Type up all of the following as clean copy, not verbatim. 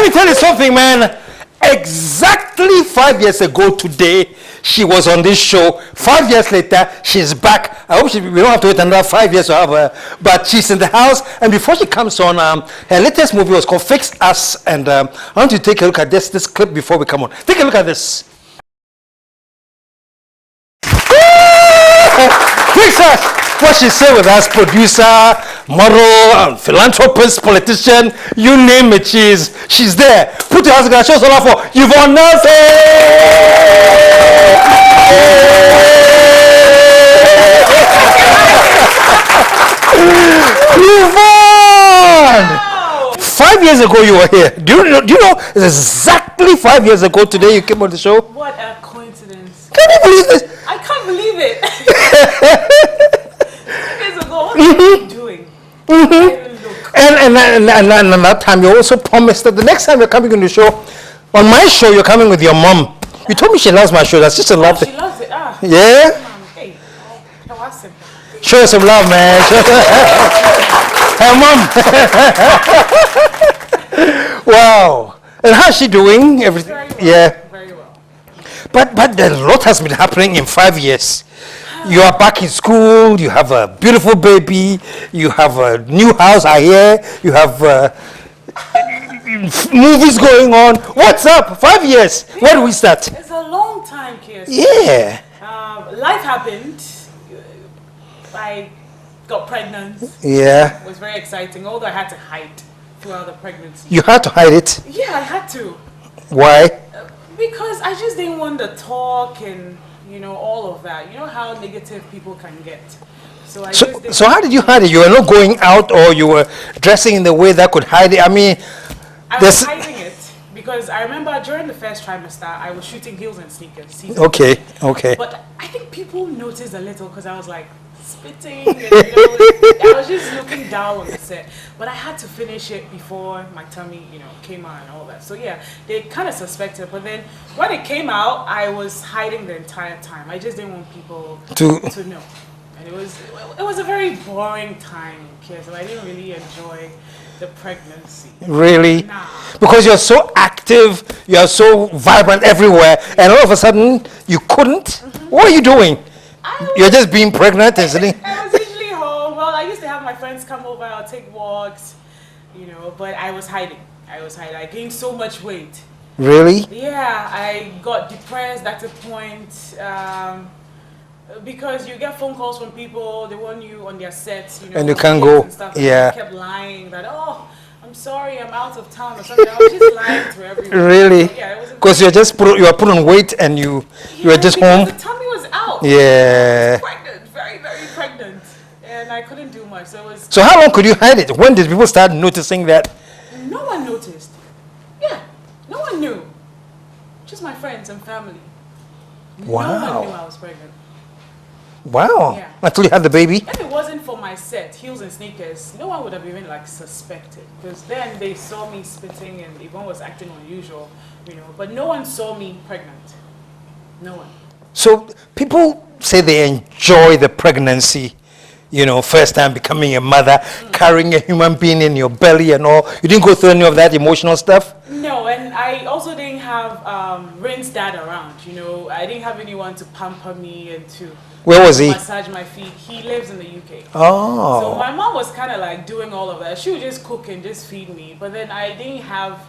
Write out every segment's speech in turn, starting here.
me tell you something, man. Exactly 5 years ago today, she was on this show. 5 years later, she's back. I hope we don't have to wait another 5 years to have her. But she's in the house. And before she comes on, her latest movie was called Fix Us. And I want you to take a look at this clip before we come on. Take a look at this. Fix Us. What she said with us, producer, model, philanthropist, politician, you name it, she's there. Put your hands together, show some love for Yvonne Nelson! Yvonne! 5 years ago you were here. Do you know it's exactly 5 years ago today you came on the show? What a coincidence. Can you believe this? I can't believe it. What are you doing? And that time you also promised that the next time you're coming on the show, on my show, you're coming with your mom. You told me she loves my show. That's just a love thing. She loves it. Yeah? Hey, Show her some love, man. Her mom. Wow. And how's she doing? Everything? very well. Yeah. Very well. But a lot has been happening in 5 years. You are back in school, you have a beautiful baby, you have a new house, I hear, you have movies going on. What's up? 5 years. Where do we start? It's a long time, KSM. Yeah. Life happened. I got pregnant. Yeah. It was very exciting, although I had to hide throughout the pregnancy. You had to hide it? Yeah, I had to. Why? Because I just didn't want to talk and, you know, all of that. You know how negative people can get. So how did you hide it? You were not going out, or you were dressing in the way that could hide it? I mean, I was hiding it because I remember during the first trimester, I was shooting heels and sneakers. Okay. But I think people noticed a little because I was like spitting and, you know, I was just looking down on the set. But I had to finish it before my tummy, you know, came out and all that. So yeah, they kind of suspected. But then when it came out, I was hiding the entire time. I just didn't want people to know. And it was a very boring time, so I didn't really enjoy the pregnancy. Really? Nah. Because you're so active, you're so vibrant everywhere, and all of a sudden you couldn't? What are you doing? You're just being pregnant and sitting? I was usually home. Well, I used to have my friends come over, I'll take walks, you know, but I was hiding. I gained so much weight. Really? Yeah, I got depressed at a point. Because you get phone calls from people, they want you on their sets, you know, and you can't go. And stuff, yeah. And I kept lying that, oh, I'm sorry, I'm out of town or something. I was just lying to everyone. Really? So, yeah, because you are put on weight and you were just home. The tummy was out. Yeah. I was pregnant, very, very pregnant, and I couldn't do much. So it was. So how long could you hide it? When did people start noticing that? No one noticed. Yeah, no one knew. Just my friends and family. Wow. No one knew I was pregnant. Wow. Yeah. Until you had the baby? If it wasn't for my set, heels and sneakers, no one would have even like suspected. Because then they saw me spitting and Yvonne was acting unusual, you know. But no one saw me pregnant. No one. So people say they enjoy the pregnancy, you know, first time becoming a mother, carrying a human being in your belly and all. You didn't go through any of that emotional stuff? No, and I also didn't have Rin's dad around, you know. I didn't have anyone to pamper me and to Where was he? massage my feet. He lives in the UK. Oh. So my mom was kind of like doing all of that. She would just cook and just feed me. But then I didn't have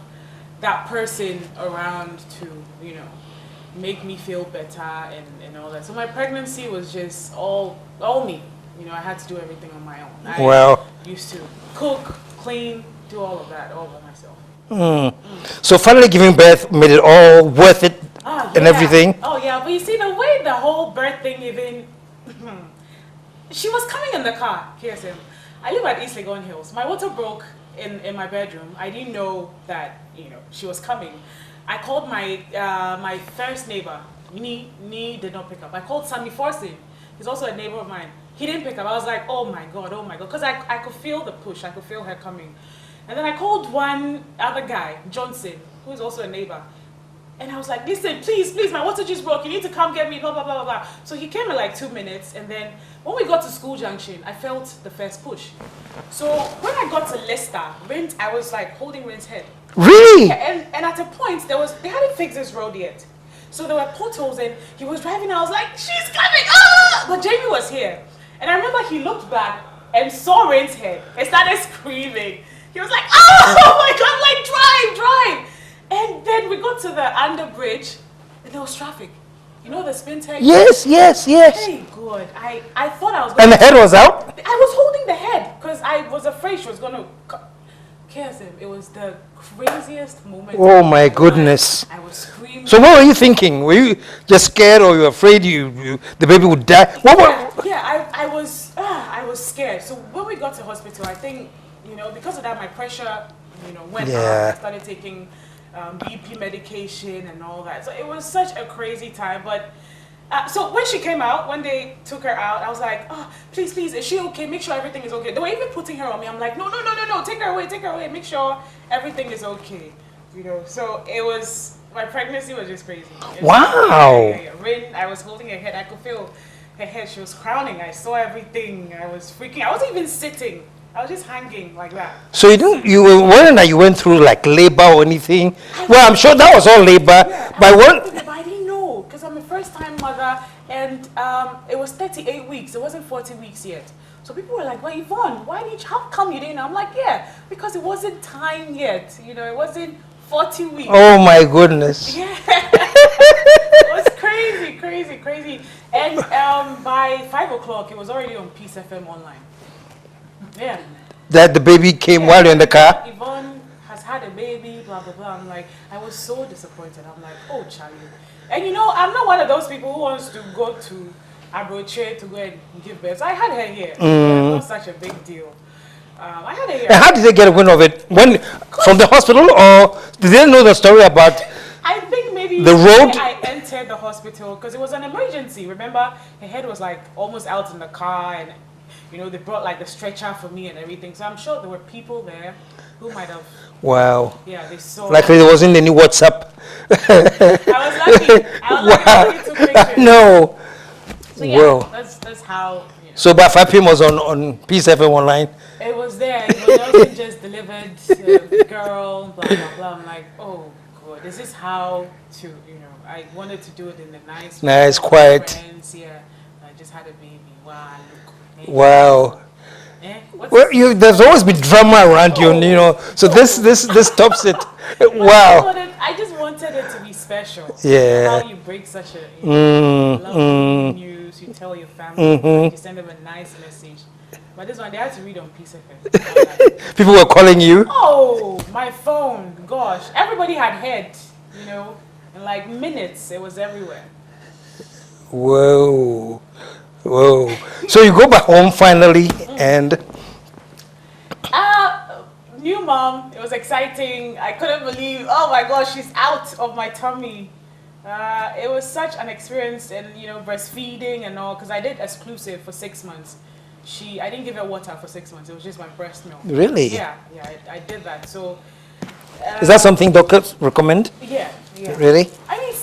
that person around to, you know, make me feel better and all that. So my pregnancy was just all me. You know, I had to do everything on my own. I used to cook, clean, do all of that all by myself. So finally giving birth made it all worth it and everything? Oh yeah, but you see the way the whole birth thing even... She was coming in the car, KSM. I live at East Legon Hills. My water broke in my bedroom. I didn't know that, you know, she was coming. I called my my first neighbor. Nee did not pick up. I called Sammy Forson. He's also a neighbor of mine. He didn't pick up. I was like, oh my God. Because I could feel the push. I could feel her coming. And then I called one other guy, Johnson, who is also a neighbor. And I was like, listen, please, my water just broke. You need to come get me, blah, blah, blah, blah, blah. So he came in like 2 minutes. And then when we got to School Junction, I felt the first push. So when I got to Leicester, I was like holding Rin's head. Really? And at a point, they hadn't fixed this road yet. So there were potholes and he was driving and I was like, she's coming! Ah! But Jamie was here. And I remember he looked back and saw Rain's head and started screaming. He was like, oh my God, like drive! And then we got to the under bridge and there was traffic. You know the spin tag? Yes. Hey, God. I thought I was going And the head was out? I was holding the head because I was afraid she was going to KSM. It was the craziest moment. Oh my goodness. I was screaming. So what were you thinking? Were you just scared or you were afraid the baby would die? I was scared. So when we got to hospital, I think, because of that, my pressure, went up. I started taking BP medication and all that. So it was such a crazy time. But so when she came out, when they took her out, I was like, oh, please, is she okay? Make sure everything is okay. They were even putting her on me. I'm like, no, take her away. Make sure everything is okay. So it was, my pregnancy was just crazy. Wow. Rain, I was holding her head. I could feel her head. She was crowning. I saw everything. I was freaking. I wasn't even sitting. I was just hanging like that. So you were worried that you went through like labor or anything? Well, I'm sure that was all labor. Yeah, I didn't know because I'm a first-time mother, and it was 38 weeks. It wasn't 40 weeks yet. So people were like, "Well, Yvonne, how come you didn't know?" I'm like, "Yeah, because it wasn't time yet. It wasn't 40 weeks." Oh my goodness. Yeah, it was crazy. And by 5 o'clock, it was already on Peace FM online. Yeah. That the baby came while you're in the car? Yvonne has had a baby, blah, blah, blah. I'm like, I was so disappointed. I'm like, oh, Charlie. And I'm not one of those people who wants to go to Abroche to go and give birth. So I had her here. It was not such a big deal. I had her here. And how did they get a wind of it? From the hospital, or did they know the story about I think maybe the road? I entered the hospital because it was an emergency. Remember, her head was like almost out in the car, and they brought like the stretcher for me and everything. So I'm sure there were people there who might have. Wow. Yeah, they saw. Likely there wasn't any WhatsApp. I was lucky. I took pictures. No. So yeah, Wow. that's how. So by 5 p.m. was on Peace FM online. It was there. Nelson just delivered the girl. Blah blah blah. I'm like, oh God, this is how to. I wanted to do it in the nice, quiet. Friends. Yeah, I just had a baby. Wow. Wow. Well, there's always been drama around you, So this tops it. Wow. I just wanted it to be special. Yeah. How you break such a lovely news, you tell your family, you send them a nice message. But this one, they had to read on Peace FM. People were calling you? Oh, my phone. Gosh. Everybody had heard, in like minutes. It was everywhere. Whoa. So you go back home finally and... New mom. It was exciting. I couldn't believe, oh my gosh, she's out of my tummy. It was such an experience, and breastfeeding and all, because I did exclusive for 6 months. I didn't give her water for 6 months. It was just my breast milk. Really? Yeah, I did that. So is that something doctors recommend? Yeah. Really? I mean,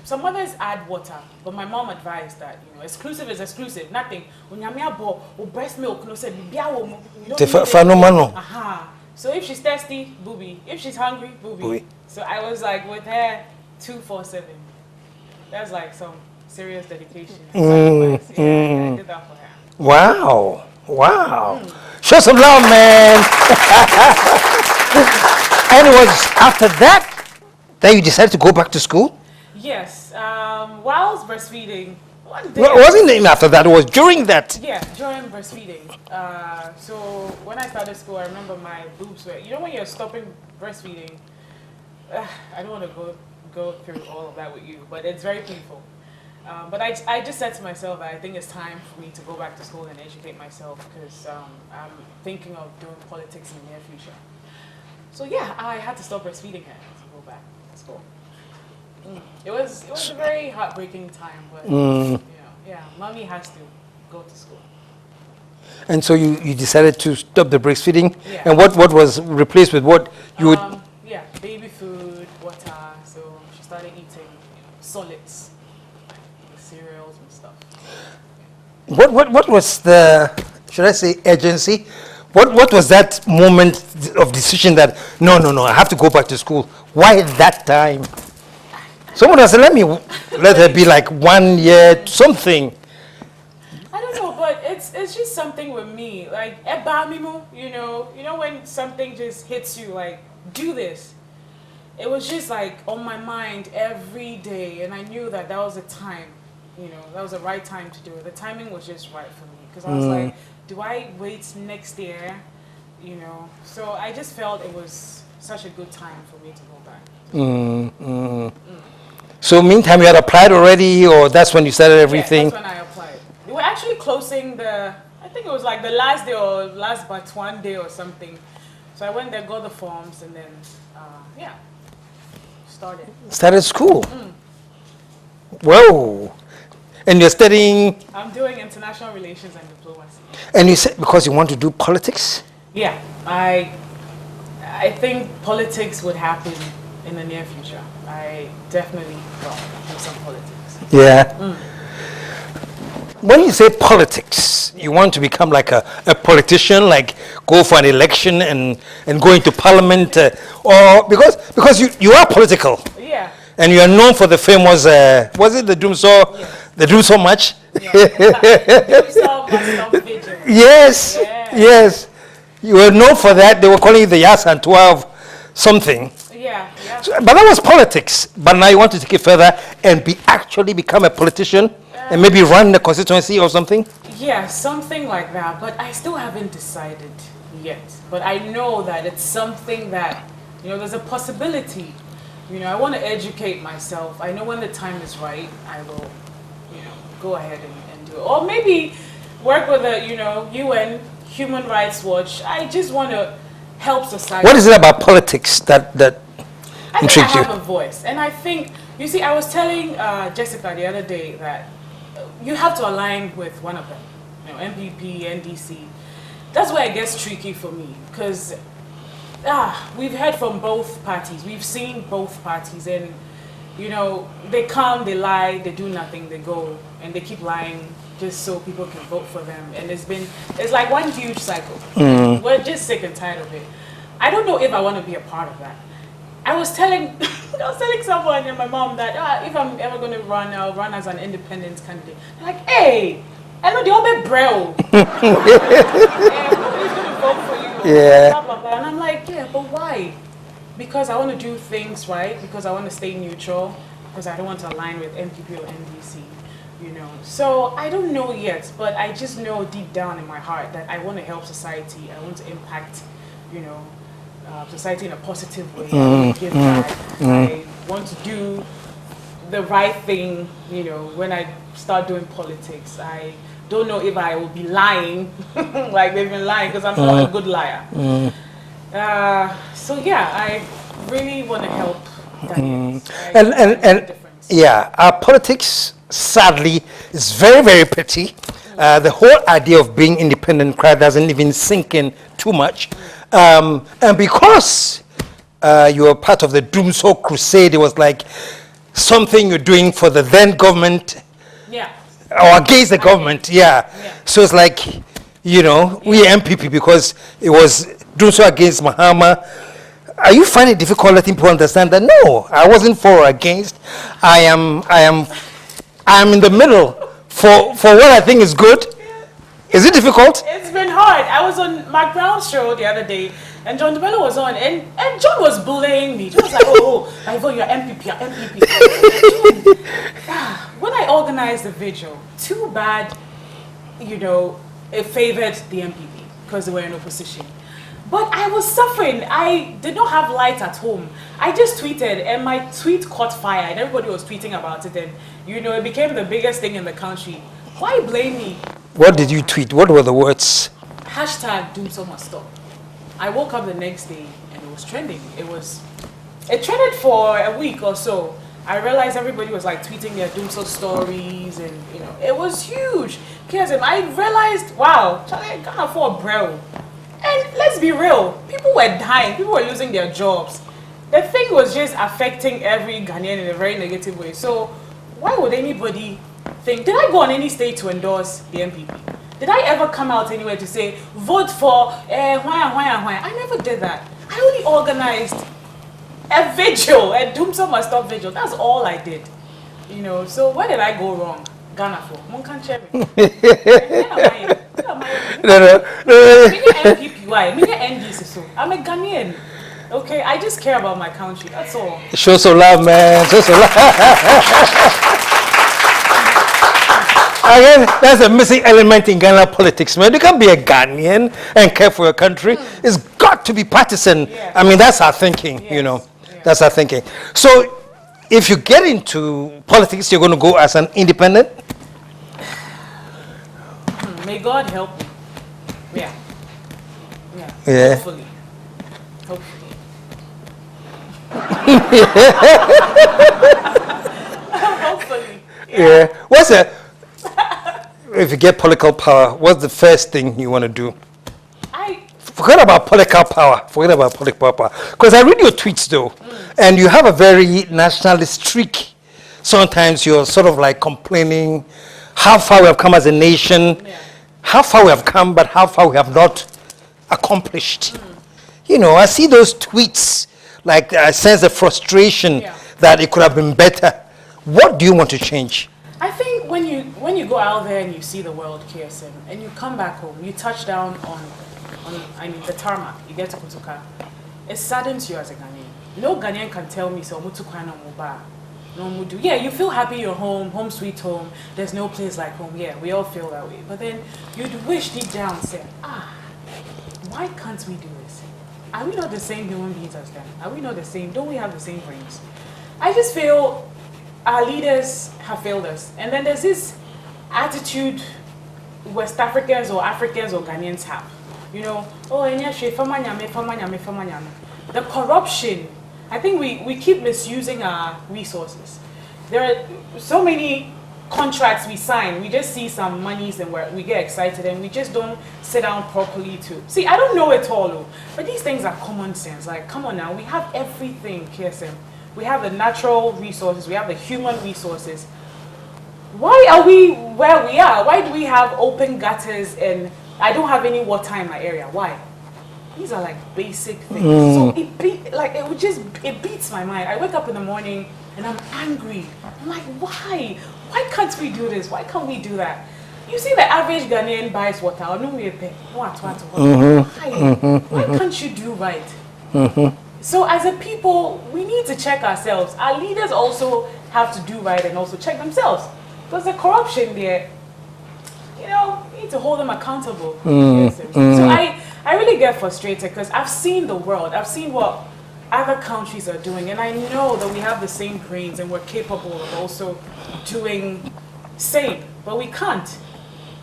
some mothers add water, but my mom advised that, exclusive is exclusive, nothing. When you breast milk, so if she's thirsty, booby. If she's hungry, booby. So I was like with her 2-4-7. That's like some serious dedication. I did that for her. Wow. Show some love, man. And it was after that you decided to go back to school? Yes. While I was breastfeeding. Wasn't it after that? It was during that? Yeah, during breastfeeding. So when I started school, I remember my boobs were... when you're stopping breastfeeding, I don't want to go through all of that with you, but it's very painful. But I just said to myself that I think it's time for me to go back to school and educate myself, because I'm thinking of doing politics in the near future. So yeah, I had to stop breastfeeding her to go back to school. It was a very heartbreaking time, but mommy has to go to school. And so you decided to stop the breastfeeding, yeah. And what was replaced with what you would? Baby food, water. So she started eating solids, like cereals and stuff. What was the, should I say, urgency? What was that moment of decision that no, I have to go back to school? Why at that time? Someone has said, let her be like 1 year, something. I don't know, but it's just something with me. Like, you know when something just hits you, like, do this. It was just like on my mind every day, and I knew that was the time, that was the right time to do it. The timing was just right for me, because I was like, do I wait next year? So I just felt it was such a good time for me to go back. So meantime, you had applied already, or that's when you started everything? Yeah, that's when I applied. They were actually closing I think it was like the last day or last but one day or something. So I went there, got the forms, and then, started. Started school? Whoa. And you're studying? I'm doing international relations and diplomacy. And you said because you want to do politics? Yeah, I think politics would happen in the near future. I definitely want to do some politics. Yeah. When you say politics, you want to become like a politician, like go for an election and go into parliament, or because you are political. Yeah. And you are known for the famous, was it the Doomsaw? Yes. The Doomsaw match? Yeah. Doomsaw must vigil. Yes. Yeah. Yes. You were known for that. They were calling it the Yas and 12 something. Yeah. So, but that was politics. But now you want to take it further and actually become a politician and maybe run the constituency or something? Yeah, something like that. But I still haven't decided yet. But I know that it's something that, there's a possibility. I want to educate myself. I know when the time is right, I will, go ahead and do it. Or maybe work with a, UN, Human Rights Watch. I just want to help society. What is it about politics that intrigues you? I have a voice. And I think, I was telling Jessica the other day that you have to align with one of them. MPP, NDC. That's where it gets tricky for me. Because we've heard from both parties. We've seen both parties. And, they come, they lie, they do nothing, they go. And they keep lying just so people can vote for them. And it's like one huge cycle. We're just sick and tired of it. I don't know if I want to be a part of that. I was telling someone and my mom that if I'm ever going to run, I'll run as an independent candidate. They're like, hey, I know the old bro. Nobody's going to vote for you. Yeah. Blah, blah, blah. And I'm like, yeah, but why? Because I want to do things right. Because I want to stay neutral. Because I don't want to align with MPP or NDC. So I don't know yet, but I just know deep down in my heart that I want to help society. I want to impact, society in a positive way. I want to give back. I want to do the right thing, when I start doing politics. I don't know if I will be lying, like they've been lying, because I'm not a good liar. So yeah, I really want to help Ghanaians. Our politics, sadly, is very, very petty. The whole idea of being independent crowd doesn't even sink in too much. And because you were part of the Doomsaw Crusade, it was like something you're doing for the then government. Yeah. Or against the government, yeah. So it's like, we MPP because it was Doomsaw against Mahama. Are you finding it difficult letting people understand that? No, I wasn't for or against. I am in the middle for what I think is good. Is it difficult? It's been hard. I was on Mark Brown's show the other day, and John DeMello was on, and John was bullying me. John was like, Yvonne, you're MPP, you're MPP. When I organized the vigil, too bad, it favored the MPP because they were in opposition. But I was suffering. I did not have light at home. I just tweeted, and my tweet caught fire, and everybody was tweeting about it, and it became the biggest thing in the country. Why blame me? What did you tweet? What were the words? #Doomsaw must stop. I woke up the next day and it was trending. It trended for a week or so. I realized everybody was like tweeting their Doomsaw stories, and it was huge. KSM, I realized, wow, I can't afford bro. And let's be real, people were dying, people were losing their jobs. The thing was just affecting every Ghanaian in a very negative way. So why would anybody think, did I go on any stage to endorse the MPP? Did I ever come out anywhere to say, vote for why? I never did that. I only organized a vigil, a Doomsday Must Stop vigil. That's all I did. You know, so where did I go wrong? Ghana for Munkan Cherry. I'm a Ghanaian. Okay, I just care about my country. That's all. Show some love, man. Show some love. Again, that's a missing element in Ghana politics, man. You can't be a Ghanaian and care for your country. It's got to be partisan. Yes. I mean, that's our thinking, you know. Yes. That's our thinking. So, if you get into politics, you're going to go as an independent? May God help me. Yeah. Yeah. Hopefully. Hopefully. Yeah. What's it? If you get political power, what's the first thing you want to do? Forget about political power. Because I read your tweets though, and you have a very nationalist streak. Sometimes you're sort of like complaining how far we have come as a nation, how far we have come, but how far we have not accomplished. You know, I see those tweets, like I sense the frustration that it could have been better. What do you want to change? I think when you go out there and you see the world, KSM, and you come back home, you touch down on the tarmac, you get to Kutuka, it saddens you as a Ghanaian. No Ghanaian can tell me so Mutukwa no Muba. No Mudu. Yeah, you feel happy you're home, home sweet home. There's no place like home. Yeah, we all feel that way. But then you'd wish deep down, say, why can't we do this? Are we not the same human beings as them? Are we not the same? Don't we have the same brains? I just feel our leaders have failed us. And then there's this attitude West Africans or Ghanaians have. You know, the corruption. I think we keep misusing our resources. There are so many contracts we sign. We just see some monies and we get excited and we just don't sit down properly to see. I don't know it all, but these things are common sense. Like, come on now, we have everything, KSM. We have the natural resources. We have the human resources. Why are we where we are? Why do we have open gutters and I don't have any water in my area? Why? These are like basic things. So it beats my mind. I wake up in the morning and I'm angry. I'm like, why? Why can't we do this? Why can't we do that? You see, the average Ghanaian buys water. Why can't you do right? So as a people, we need to check ourselves. Our leaders also have to do right and also check themselves. Because the corruption there, you know, you need to hold them accountable. So I really get frustrated because I've seen the world. I've seen what other countries are doing. And I know that we have the same brains and we're capable of also doing same. But we can't.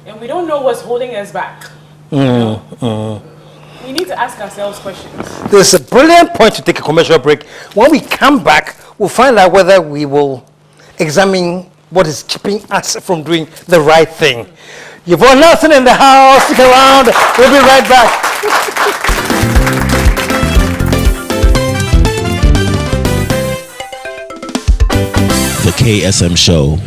And we don't know what's holding us back. We need to ask ourselves questions. There's a brilliant point to take a commercial break. When we come back, we'll find out whether we will examine what is keeping us from doing the right thing. Yvonne Nelson in the house. Stick around. We'll be right back. The KSM Show.